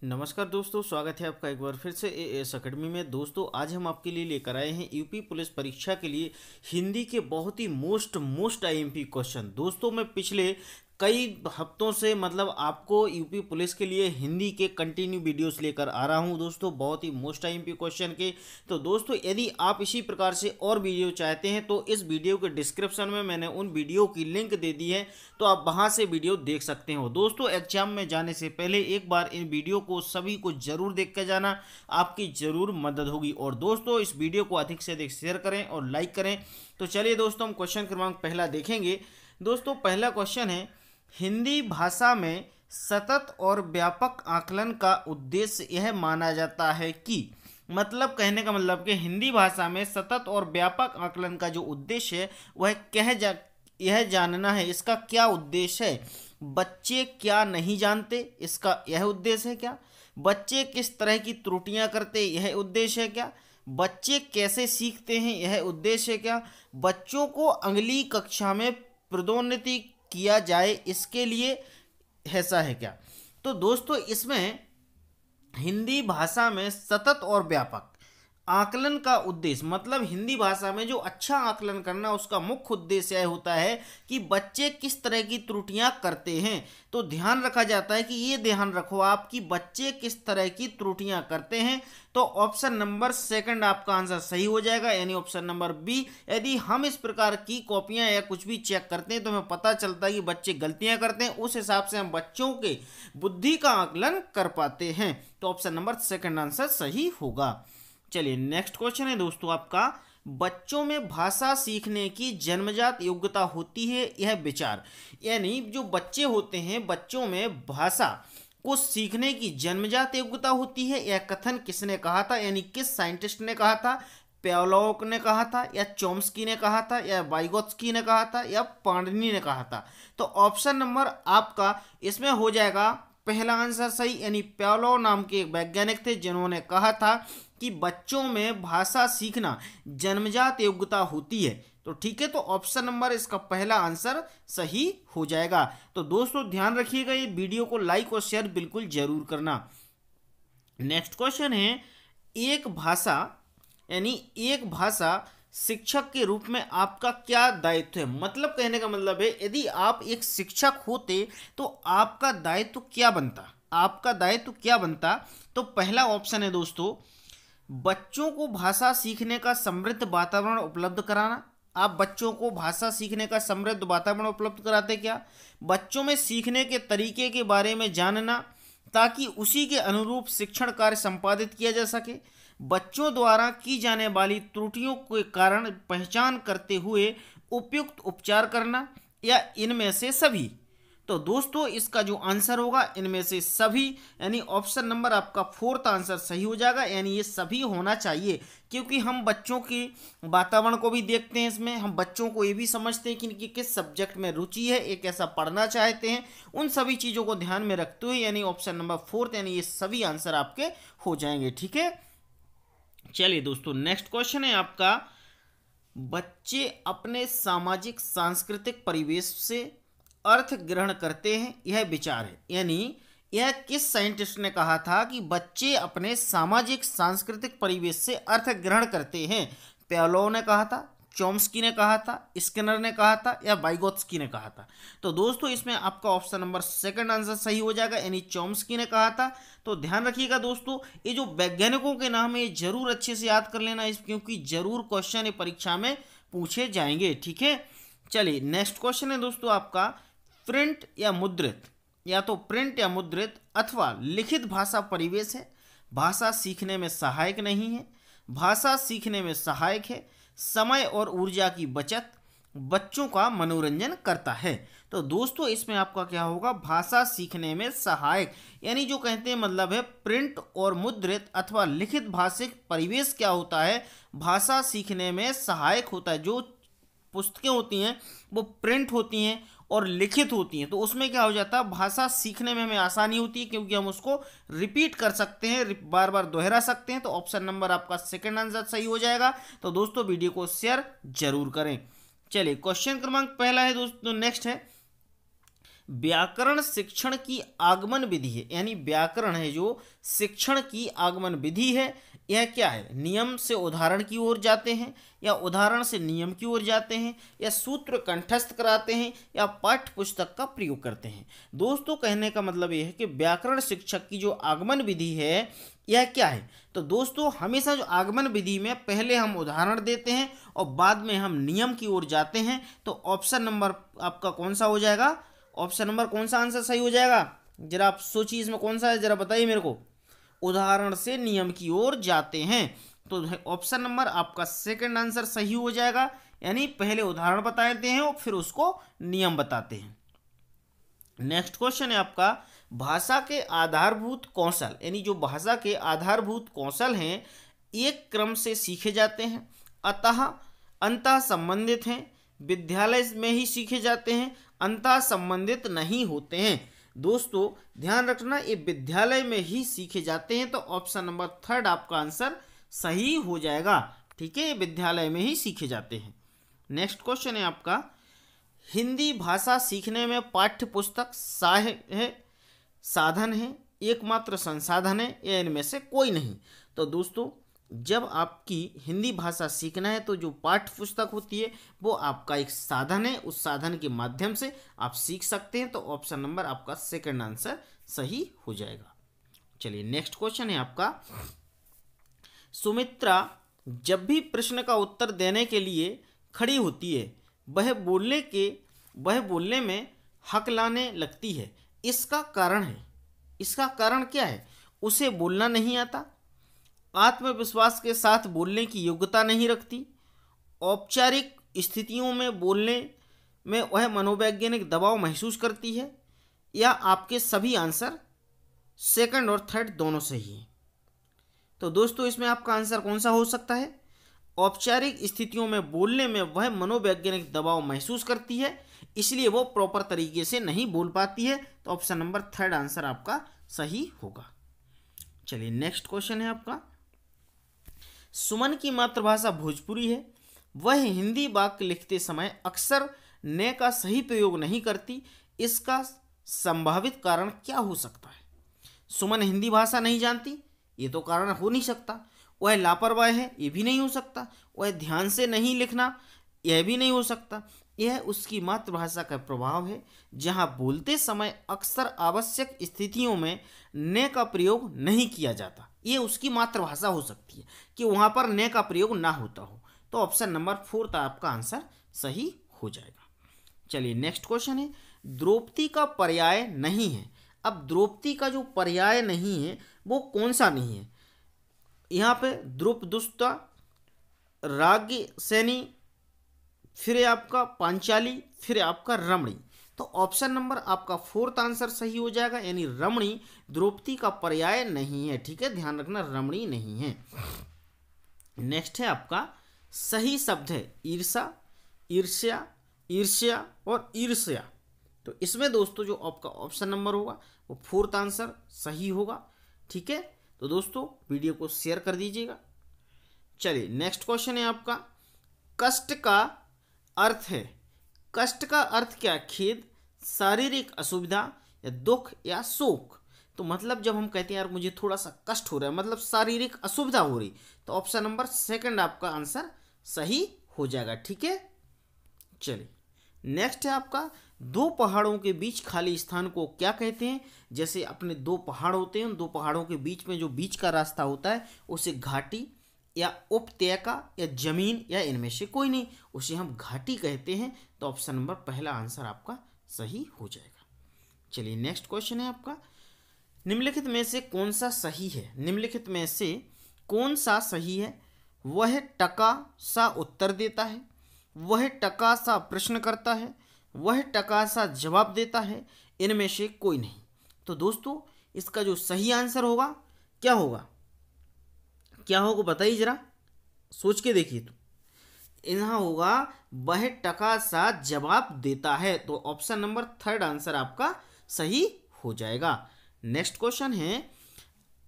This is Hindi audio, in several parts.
नमस्कार दोस्तों, स्वागत है आपका एक बार फिर से एएस अकेडमी में। दोस्तों आज हम आपके लिए लेकर आए हैं यूपी पुलिस परीक्षा के लिए हिंदी के बहुत ही मोस्ट आईएमपी क्वेश्चन। दोस्तों मैं पिछले कई हफ्तों से आपको यूपी पुलिस के लिए हिंदी के कंटिन्यू वीडियोस लेकर आ रहा हूं दोस्तों, बहुत ही मोस्ट आईएमपी क्वेश्चन के। तो दोस्तों यदि आप इसी प्रकार से और वीडियो चाहते हैं तो इस वीडियो के डिस्क्रिप्शन में मैंने उन वीडियो की लिंक दे दी है, तो आप वहां से वीडियो देख सकते हो। दोस्तों एग्जाम में जाने से पहले एक बार इन वीडियो को सभी को जरूर देख कर जाना, आपकी जरूर मदद होगी। और दोस्तों इस वीडियो को अधिक से अधिक शेयर करें और लाइक करें। तो चलिए दोस्तों हम क्वेश्चन क्रमांक पहला देखेंगे। दोस्तों पहला क्वेश्चन है, हिंदी भाषा में सतत और व्यापक आकलन का उद्देश्य यह माना जाता है कि, कहने का मतलब कि हिंदी भाषा में सतत और व्यापक आकलन का जो उद्देश्य है वह यह जानना है, इसका क्या उद्देश्य है। बच्चे क्या नहीं जानते, इसका यह उद्देश्य है क्या। बच्चे किस तरह की त्रुटियां करते, यह उद्देश्य है क्या। बच्चे कैसे सीखते हैं, यह उद्देश्य है क्या। बच्चों को अगली कक्षा में प्रोन्नति किया जाए, इसके लिए ऐसा है क्या। तो दोस्तों इसमें हिंदी भाषा में सतत और व्यापक आकलन का उद्देश्य हिंदी भाषा में जो अच्छा आकलन करना, उसका मुख्य उद्देश्य यह होता है कि बच्चे किस तरह की त्रुटियां करते हैं। तो ध्यान रखा जाता है कि ये ध्यान रखो आप कि बच्चे किस तरह की त्रुटियां करते हैं। तो ऑप्शन नंबर सेकंड आपका आंसर सही हो जाएगा, यानी ऑप्शन नंबर बी। यदि हम इस प्रकार की कॉपियां या कुछ भी चेक करते हैं तो हमें पता चलता है कि बच्चे गलतियां करते हैं, उस हिसाब से हम बच्चों के बुद्धि का आकलन कर पाते हैं। तो ऑप्शन नंबर सेकंड आंसर सही होगा। चलिए नेक्स्ट क्वेश्चन है दोस्तों आपका, बच्चों में भाषा सीखने की जन्मजात योग्यता होती है यह विचार। यानी जो बच्चे होते हैं, बच्चों में भाषा को सीखने की जन्मजात योग्यता होती है, यह कथन किसने कहा था, यानी किस साइंटिस्ट ने कहा था। पेवलोव ने कहा था, या चॉम्स्की ने कहा था, या वाइगोत्स्की ने कहा था, या पाणिनि ने कहा था। तो ऑप्शन नंबर आपका इसमें हो जाएगा पहला आंसर सही, यानी पेवलोव नाम के एक वैज्ञानिक थे जिन्होंने कहा था कि बच्चों में भाषा सीखना जन्मजात योग्यता होती है। तो ठीक है, तो ऑप्शन नंबर इसका पहला आंसर सही हो जाएगा। तो दोस्तों ध्यान रखिएगा, ये वीडियो को लाइक और शेयर बिल्कुल जरूर करना। नेक्स्ट क्वेश्चन है, एक भाषा शिक्षक के रूप में आपका क्या दायित्व है। कहने का मतलब है यदि आप एक शिक्षक होते तो आपका दायित्व क्या बनता। तो पहला ऑप्शन है दोस्तों, बच्चों को भाषा सीखने का समृद्ध वातावरण उपलब्ध कराना। आप बच्चों को भाषा सीखने का समृद्ध वातावरण उपलब्ध कराते क्या। बच्चों में सीखने के तरीके के बारे में जानना ताकि उसी के अनुरूप शिक्षण कार्य संपादित किया जा सके। बच्चों द्वारा की जाने वाली त्रुटियों के कारण पहचान करते हुए उपयुक्त उपचार करना, या इनमें से सभी। तो दोस्तों इसका जो आंसर होगा इनमें से सभी, यानी ऑप्शन नंबर आपका फोर्थ आंसर सही हो जाएगा, यानी ये सभी होना चाहिए। क्योंकि हम बच्चों की वातावरण को भी देखते हैं, इसमें हम बच्चों को ये भी समझते हैं कि इनकी किस सब्जेक्ट में रुचि है, एक ऐसा पढ़ना चाहते हैं, उन सभी चीज़ों को ध्यान में रखते हुए यानी ऑप्शन नंबर फोर्थ, यानी ये सभी आंसर आपके हो जाएंगे। ठीक है, चलिए दोस्तों नेक्स्ट क्वेश्चन है आपका, बच्चे अपने सामाजिक सांस्कृतिक परिवेश से अर्थ ग्रहण करते हैं यह विचार है। यानी यह किस साइंटिस्ट ने कहा था कि बच्चे अपने सामाजिक सांस्कृतिक परिवेश से अर्थ ग्रहण करते हैं। पेवलोव ने कहा था, चॉम्स्की ने कहा था, स्किनर ने कहा था, या वाइगोत्स्की ने कहा था। तो दोस्तों इसमें आपका ऑप्शन नंबर सेकंड आंसर सही हो जाएगा, यानी चॉम्स्की ने कहा था। तो ध्यान रखिएगा दोस्तों, ये जो वैज्ञानिकों के नाम है ये जरूर अच्छे से याद कर लेना, क्योंकि जरूर क्वेश्चन परीक्षा में पूछे जाएंगे। ठीक है, चलिए नेक्स्ट क्वेश्चन है दोस्तों आपका, प्रिंट या मुद्रित अथवा लिखित भाषा परिवेश है, भाषा सीखने में सहायक नहीं है, भाषा सीखने में सहायक है, समय और ऊर्जा की बचत, बच्चों का मनोरंजन करता है। तो दोस्तों इसमें आपका क्या होगा, भाषा सीखने में सहायक, यानी जो कहते हैं है प्रिंट और मुद्रित अथवा लिखित भाषिक परिवेश क्या होता है, भाषा सीखने में सहायक होता है। जो पुस्तकें होती हैं वो प्रिंट होती हैं और लिखित होती हैं, तो उसमें क्या हो जाता है, भाषा सीखने में हमें आसानी होती है, क्योंकि हम उसको रिपीट कर सकते हैं, बार बार दोहरा सकते हैं। तो ऑप्शन नंबर आपका सेकंड आंसर सही हो जाएगा। तो दोस्तों वीडियो को शेयर जरूर करें। चलिए क्वेश्चन क्रमांक पहला है दोस्तों, नेक्स्ट है, व्याकरण शिक्षण की आगमन विधि है, यानी व्याकरण है जो शिक्षण की आगमन विधि है, यह क्या है, नियम से उदाहरण की ओर जाते हैं या उदाहरण से नियम की ओर जाते हैं या सूत्र कंठस्थ कराते हैं या पाठ्य पुस्तक का प्रयोग करते हैं। दोस्तों कहने का मतलब यह है कि व्याकरण शिक्षक की जो आगमन विधि है यह क्या है। तो दोस्तों हमेशा जो आगमन विधि में पहले हम उदाहरण देते हैं और बाद में हम नियम की ओर जाते हैं। तो ऑप्शन नंबर आपका कौन सा हो जाएगा, ऑप्शन नंबर कौन सा आंसर सही हो जाएगा, जरा आप सोचिए इसमें कौन सा है, जरा बताइए मेरे को। उदाहरण से नियम की ओर जाते हैं, तो ऑप्शन नंबर आपका सेकंड आंसर सही हो जाएगा, यानी पहले उदाहरण बताते हैं और फिर उसको नियम बताते हैं। नेक्स्ट क्वेश्चन है आपका, भाषा के आधारभूत कौशल, यानी जो भाषा के आधारभूत कौशल हैं एक क्रम से सीखे जाते हैं, अतः अंतः संबंधित हैं, विद्यालय में ही सीखे जाते हैं, अंतः संबंधित नहीं होते हैं। दोस्तों ध्यान रखना ये विद्यालय में ही सीखे जाते हैं, तो ऑप्शन नंबर थर्ड आपका आंसर सही हो जाएगा। ठीक है, विद्यालय में ही सीखे जाते हैं। नेक्स्ट क्वेश्चन है आपका, हिंदी भाषा सीखने में पाठ्य पुस्तक सहायक है, साधन है, एकमात्र संसाधन है या इनमें से कोई नहीं। तो दोस्तों जब आपकी हिंदी भाषा सीखना है तो जो पाठ्य पुस्तक होती है वो आपका एक साधन है, उस साधन के माध्यम से आप सीख सकते हैं। तो ऑप्शन नंबर आपका सेकंड आंसर सही हो जाएगा। चलिए नेक्स्ट क्वेश्चन है आपका, सुमित्रा जब भी प्रश्न का उत्तर देने के लिए खड़ी होती है वह बोलने में हकलाने लगती है, इसका कारण है, इसका कारण क्या है, उसे बोलना नहीं आता, आत्मविश्वास के साथ बोलने की योग्यता नहीं रखती, औपचारिक स्थितियों में बोलने में वह मनोवैज्ञानिक दबाव महसूस करती है, या आपके सभी आंसर सेकंड और थर्ड दोनों सही हैं। तो दोस्तों इसमें आपका आंसर कौन सा हो सकता है, औपचारिक स्थितियों में बोलने में वह मनोवैज्ञानिक दबाव महसूस करती है इसलिए वो प्रॉपर तरीके से नहीं बोल पाती है। तो ऑप्शन नंबर थर्ड आंसर आपका सही होगा। चलिए नेक्स्ट क्वेश्चन है आपका, सुमन की मातृभाषा भोजपुरी है, वह हिंदी वाक्य लिखते समय अक्सर ने का सही प्रयोग नहीं करती, इसका संभावित कारण क्या हो सकता है। सुमन हिंदी भाषा नहीं जानती, ये तो कारण हो नहीं सकता। वह लापरवाह है, ये भी नहीं हो सकता। वह ध्यान से नहीं लिखना, यह भी नहीं हो सकता। यह उसकी मातृभाषा का प्रभाव है, जहाँ बोलते समय अक्सर आवश्यक स्थितियों में ने का प्रयोग नहीं किया जाता। ये उसकी मातृभाषा हो सकती है कि वहाँ पर ने का प्रयोग ना होता हो। तो ऑप्शन नंबर फोर्थ आपका आंसर सही हो जाएगा। चलिए नेक्स्ट क्वेश्चन है, द्रौपदी का पर्याय नहीं है। अब द्रौपदी का जो पर्याय नहीं है वो कौन सा नहीं है, यहाँ पे द्रुपदुष्टा, राज्ञसेनी, फिर आपका पांचाली, फिर आपका रमणी। तो ऑप्शन नंबर आपका फोर्थ आंसर सही हो जाएगा, यानी रमणी द्रौपदी का पर्याय नहीं है। ठीक है, ध्यान रखना रमणी नहीं है। नेक्स्ट है आपका, सही शब्द है ईर्षा, ईर्ष्या, ईर्ष्या और ईर्ष्या। तो इसमें दोस्तों जो आपका ऑप्शन नंबर होगा वो फोर्थ आंसर सही होगा। ठीक है, तो दोस्तों वीडियो को शेयर कर दीजिएगा। चलिए नेक्स्ट क्वेश्चन है आपका, कष्ट का अर्थ है, कष्ट का अर्थ क्या, खेद, शारीरिक असुविधा या दुख या शोक। तो मतलब जब हम कहते हैं यार मुझे थोड़ा सा कष्ट हो रहा है, मतलब शारीरिक असुविधा हो रही, तो ऑप्शन नंबर सेकंड आपका आंसर सही हो जाएगा। ठीक है, चलिए नेक्स्ट है आपका, दो पहाड़ों के बीच खाली स्थान को क्या कहते हैं। जैसे अपने दो पहाड़ होते हैं, उन दो पहाड़ों के बीच में जो बीच का रास्ता होता है उसे घाटी या उपत्यका या जमीन या इनमें से कोई नहीं, उसे हम घाटी कहते हैं। तो ऑप्शन नंबर पहला आंसर आपका सही हो जाएगा। चलिए नेक्स्ट क्वेश्चन है आपका, निम्नलिखित में से कौन सा सही है, निम्नलिखित में से कौन सा सही है। वह टका सा उत्तर देता है, वह टका सा प्रश्न करता है, वह टका सा जवाब देता है, इनमें से कोई नहीं। तो दोस्तों इसका जो सही आंसर होगा क्या होगा, क्या होगा बताइए जरा, सोच के देखिए। तो यहाँ होगा वह टका सा जवाब देता है। तो ऑप्शन नंबर थर्ड आंसर आपका सही हो जाएगा। नेक्स्ट क्वेश्चन है,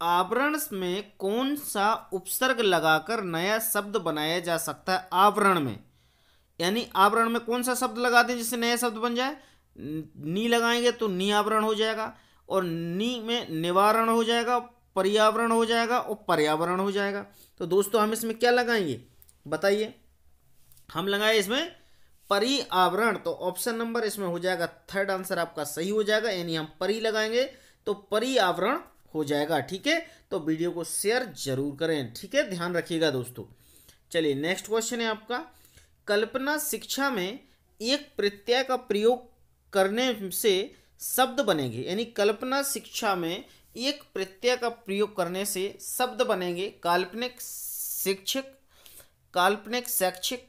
आवरण में कौन सा उपसर्ग लगाकर नया शब्द बनाया जा सकता है। आवरण में यानी आवरण में कौन सा शब्द लगा दें जिससे नया शब्द बन जाए। नी लगाएंगे तो नियावरण हो जाएगा, और नी में निवारण हो जाएगा, पर्यावरण हो जाएगा और पर्यावरण हो जाएगा। तो दोस्तों हम इसमें क्या लगाएंगे बताइए? हम लगाए इसमें पर्यावरण, तो ऑप्शन नंबर इसमें हो जाएगा थर्ड आंसर आपका सही हो जाएगा, यानी हम परी लगाएंगे तो पर्यावरण हो जाएगा। ठीक है, तो वीडियो को शेयर जरूर करें। ठीक है, ध्यान रखिएगा दोस्तों। चलिए नेक्स्ट क्वेश्चन है आपका, कल्पना शिक्षा में एक प्रत्यय का प्रयोग करने से शब्द बनेंगे, यानी कल्पना शिक्षा में एक प्रत्यय का प्रयोग करने से शब्द बनेंगे काल्पनिक शिक्षक, काल्पनिक शैक्षिक,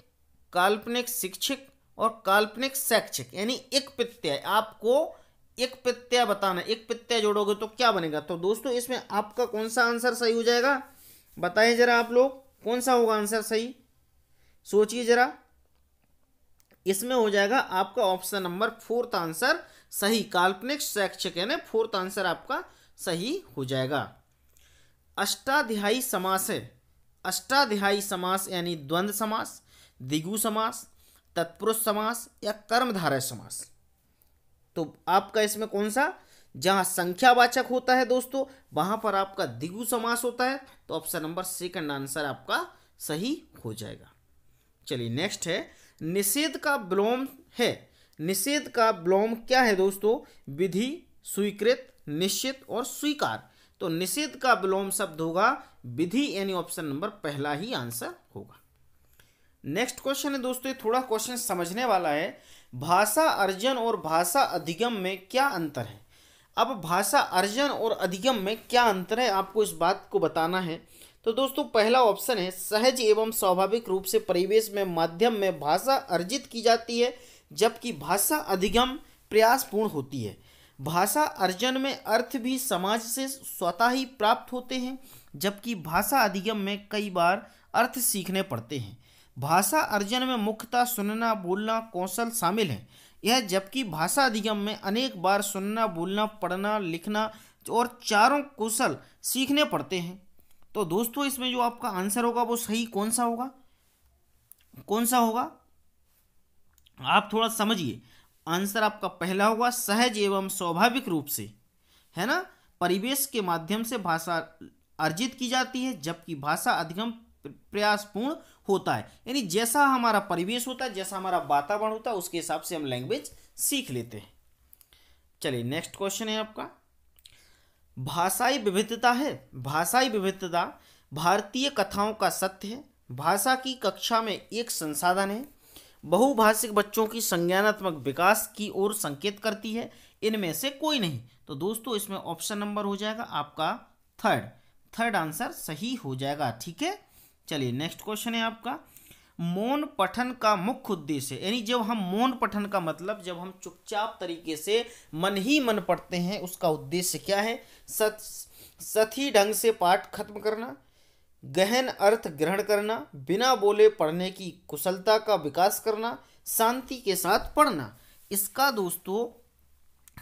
काल्पनिक शिक्षक और काल्पनिक शैक्षिक। यानी एक प्रत्यय, आपको एक प्रत्यय बताना, एक प्रत्यय जोड़ोगे तो क्या बनेगा। तो दोस्तों इसमें आपका कौन सा आंसर सही हो जाएगा बताइए जरा आप लोग, कौन सा होगा आंसर सही, सोचिए जरा। इसमें हो जाएगा आपका ऑप्शन नंबर फोर्थ आंसर सही, काल्पनिक शैक्षिक, यानी फोर्थ आंसर आपका सही हो जाएगा। अष्टाध्यायी समास है, अष्टाध्यायी समास यानी द्वंद्व समास, द्विगु समास, तत्पुरुष समास या कर्मधारय समास। तो आपका इसमें कौन सा, जहां संख्यावाचक होता है दोस्तों वहां पर आपका द्विगु समास होता है, तो ऑप्शन नंबर सेकंड आंसर आपका सही हो जाएगा। चलिए नेक्स्ट है, निषेध का विलोम है, निषेध का विलोम क्या है दोस्तों? विधि, स्वीकृत, निश्चित और स्वीकार। तो निषेध का विलोम शब्द होगा विधि, यानी ऑप्शन नंबर पहला ही आंसर होगा। नेक्स्ट क्वेश्चन है दोस्तों, थोड़ा क्वेश्चन समझने वाला है, भाषा अर्जन और भाषा अधिगम में क्या अंतर है। अब भाषा अर्जन और अधिगम में क्या अंतर है आपको इस बात को बताना है। तो दोस्तों पहला ऑप्शन है, सहज एवं स्वाभाविक रूप से परिवेश में माध्यम में भाषा अर्जित की जाती है, जबकि भाषा अधिगम प्रयासपूर्ण होती है। भाषा अर्जन में अर्थ भी समाज से स्वतः ही प्राप्त होते हैं, जबकि भाषा अधिगम में कई बार अर्थ सीखने पड़ते हैं। भाषा अर्जन में मुख्यतः सुनना, बोलना कौशल शामिल है यह, जबकि भाषा अधिगम में अनेक बार सुनना, बोलना, पढ़ना, लिखना और चारों कौशल सीखने पड़ते हैं। तो दोस्तों इसमें जो आपका आंसर होगा वो सही कौन सा होगा, कौन सा होगा आप थोड़ा समझिए। आंसर आपका पहला होगा, सहज एवं स्वाभाविक रूप से, है ना, परिवेश के माध्यम से भाषा अर्जित की जाती है, जबकि भाषा अधिगम प्रयासपूर्ण होता है, यानी जैसा हमारा परिवेश होता है, जैसा हमारा वातावरण होता है उसके हिसाब से हम लैंग्वेज सीख लेते हैं। चलिए नेक्स्ट क्वेश्चन है आपका, भाषाई विविधता है, भाषाई विविधता भारतीय कथाओं का सत्य है, भाषा की कक्षा में एक संसाधन है, बहुभाषिक बच्चों की संज्ञानात्मक विकास की ओर संकेत करती है, इनमें से कोई नहीं। तो दोस्तों इसमें ऑप्शन नंबर हो जाएगा आपका थर्ड आंसर सही हो जाएगा। ठीक है, चलिए नेक्स्ट क्वेश्चन है आपका, मौन पठन का मुख्य उद्देश्य, यानी जब हम मौन पठन का मतलब जब हम चुपचाप तरीके से मन ही मन पढ़ते हैं उसका उद्देश्य क्या है। सही ढंग से पाठ खत्म करना, गहन अर्थ ग्रहण करना, बिना बोले पढ़ने की कुशलता का विकास करना, शांति के साथ पढ़ना। इसका दोस्तों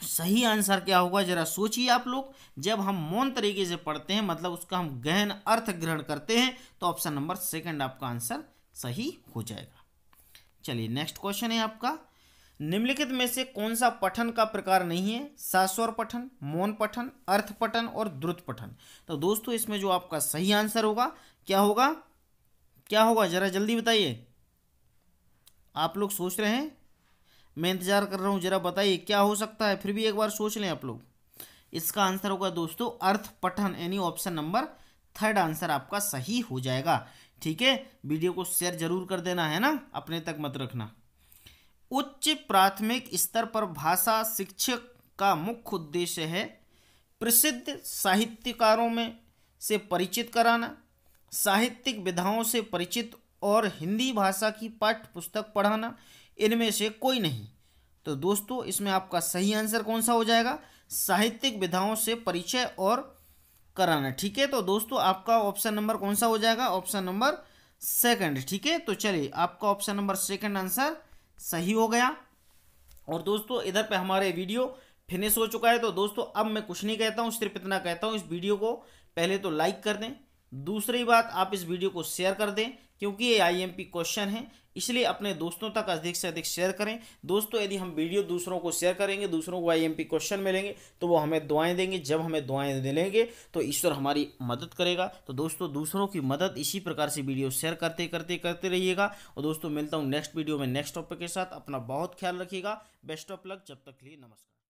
सही आंसर क्या होगा जरा सोचिए आप लोग। जब हम मौन तरीके से पढ़ते हैं मतलब उसका हम गहन अर्थ ग्रहण करते हैं, तो ऑप्शन नंबर सेकंड आपका आंसर सही हो जाएगा। चलिए नेक्स्ट क्वेश्चन है आपका, निम्नलिखित में से कौन सा पठन का प्रकार नहीं है। सास्वर पठन, मौन पठन, अर्थ पठन और द्रुत पठन। तो दोस्तों इसमें जो आपका सही आंसर होगा क्या होगा, क्या होगा जरा जल्दी बताइए। आप लोग सोच रहे हैं, मैं इंतजार कर रहा हूँ, जरा बताइए क्या हो सकता है, फिर भी एक बार सोच लें आप लोग। इसका आंसर होगा दोस्तों अर्थ पठन, यानी ऑप्शन नंबर थर्ड आंसर आपका सही हो जाएगा। ठीक है, वीडियो को शेयर जरूर कर देना है ना, अपने तक मत रखना। उच्च प्राथमिक स्तर पर भाषा शिक्षक का मुख्य उद्देश्य है प्रसिद्ध साहित्यकारों में से परिचित कराना, साहित्यिक विधाओं से परिचित और हिंदी भाषा की पाठ्य पुस्तक पढ़ाना, इनमें से कोई नहीं। तो दोस्तों इसमें आपका सही आंसर कौन सा हो जाएगा, साहित्यिक विधाओं से परिचय और कराना। ठीक है, तो दोस्तों आपका ऑप्शन नंबर कौन सा हो जाएगा, ऑप्शन नंबर सेकंड। ठीक है, तो चलिए आपका ऑप्शन नंबर सेकंड आंसर सही हो गया। और दोस्तों इधर पे हमारे वीडियो फिनिश हो चुका है। तो दोस्तों अब मैं कुछ नहीं कहता हूँ, सिर्फ इतना कहता हूँ, इस वीडियो को पहले तो लाइक कर दें, दूसरी बात आप इस वीडियो को शेयर कर दें, क्योंकि ये आईएमपी क्वेश्चन है, इसलिए अपने दोस्तों तक अधिक से अधिक शेयर करें। दोस्तों यदि हम वीडियो दूसरों को शेयर करेंगे, दूसरों को आईएमपी क्वेश्चन मिलेंगे तो वो हमें दुआएं देंगे। जब हमें दुआएं मिलेंगे तो ईश्वर हमारी मदद करेगा। तो दोस्तों दूसरों की मदद इसी प्रकार से वीडियो शेयर करते रहिएगा। और दोस्तों मिलता हूँ नेक्स्ट वीडियो में नेक्स्ट टॉपिक के साथ। अपना बहुत ख्याल रखिएगा। Best of luck. जब तक के लिए नमस्कार।